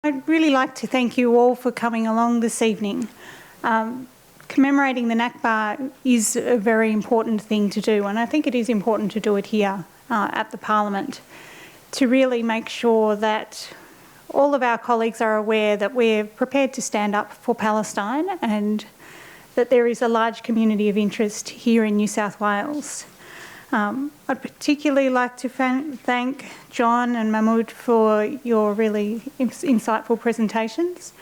I'd really like to thank you all for coming along this evening. Commemorating the Nakba is a very important thing to do, and I think it is important to do it here at the Parliament to really make sure that all of our colleagues are aware that we're prepared to stand up for Palestine and that there is a large community of interest here in New South Wales. I'd particularly like to thank John and Mahmood for your really insightful presentations.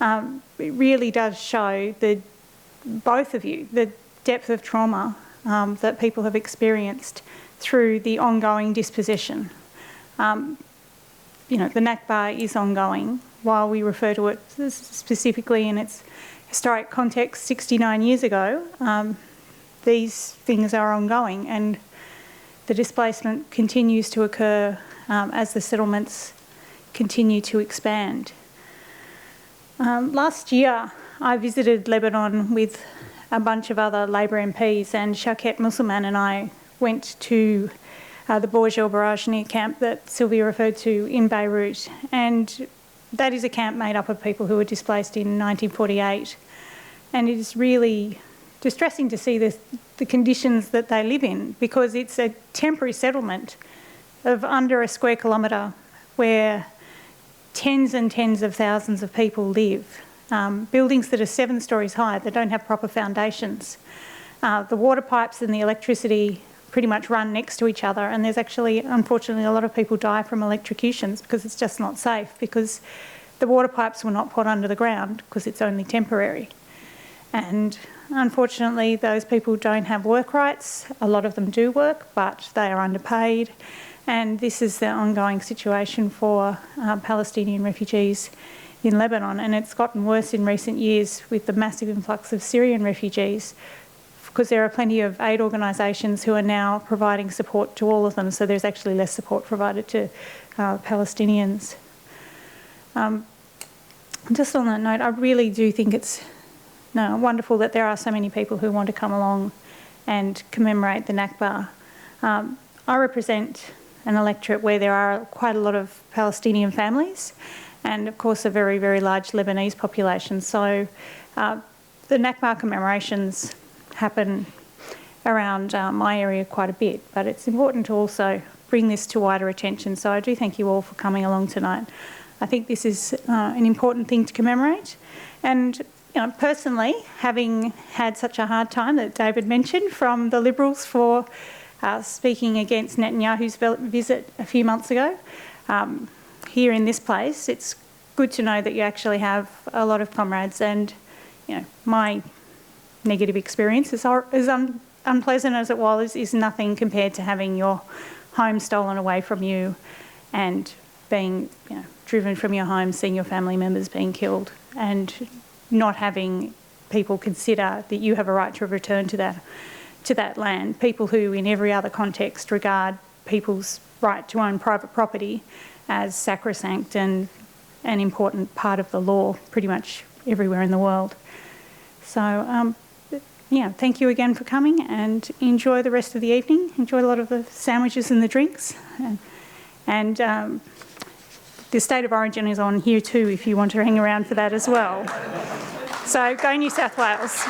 It really does show both of you, the depth of trauma that people have experienced through the ongoing dispossession. The Nakba is ongoing. While we refer to it specifically in its historic context 69 years ago, these things are ongoing, and the displacement continues to occur as the settlements continue to expand. Last year, I visited Lebanon with a bunch of other Labor MPs, and Shauket Musulman and I went to the Burj El Barajani camp that Sylvia referred to in Beirut, and that is a camp made up of people who were displaced in 1948, and it is really distressing to see the conditions that they live in, because it's a temporary settlement of under a square kilometre where tens and tens of thousands of people live. Buildings that are 7 stories high that don't have proper foundations. The water pipes and the electricity pretty much run next to each other, and there's actually, unfortunately, a lot of people die from electrocutions because it's just not safe, because the water pipes were not put under the ground because it's only temporary. And unfortunately, those people don't have work rights. A lot of them do work, but they are underpaid. And this is the ongoing situation for Palestinian refugees in Lebanon. And it's gotten worse in recent years with the massive influx of Syrian refugees, because there are plenty of aid organisations who are now providing support to all of them. So there's actually less support provided to Palestinians. Just on that note, I really do think it's wonderful that there are so many people who want to come along and commemorate the Nakba. I represent an electorate where there are quite a lot of Palestinian families and, of course, a very, very large Lebanese population. So the Nakba commemorations happen around my area quite a bit, but it's important to also bring this to wider attention. So I do thank you all for coming along tonight. I think this is an important thing to commemorate. And personally, having had such a hard time that David mentioned from the Liberals for speaking against Netanyahu's visit a few months ago, here in this place, it's good to know that you actually have a lot of comrades, and my negative experience, as unpleasant as it was, is nothing compared to having your home stolen away from you and being driven from your home, seeing your family members being killed, and not having people consider that you have a right to return to that land. People who in every other context regard people's right to own private property as sacrosanct and an important part of the law pretty much everywhere in the world. So thank you again for coming, and enjoy the rest of the evening. Enjoy a lot of the sandwiches and the drinks. And the State of Origin is on here too if you want to hang around for that as well. So go New South Wales.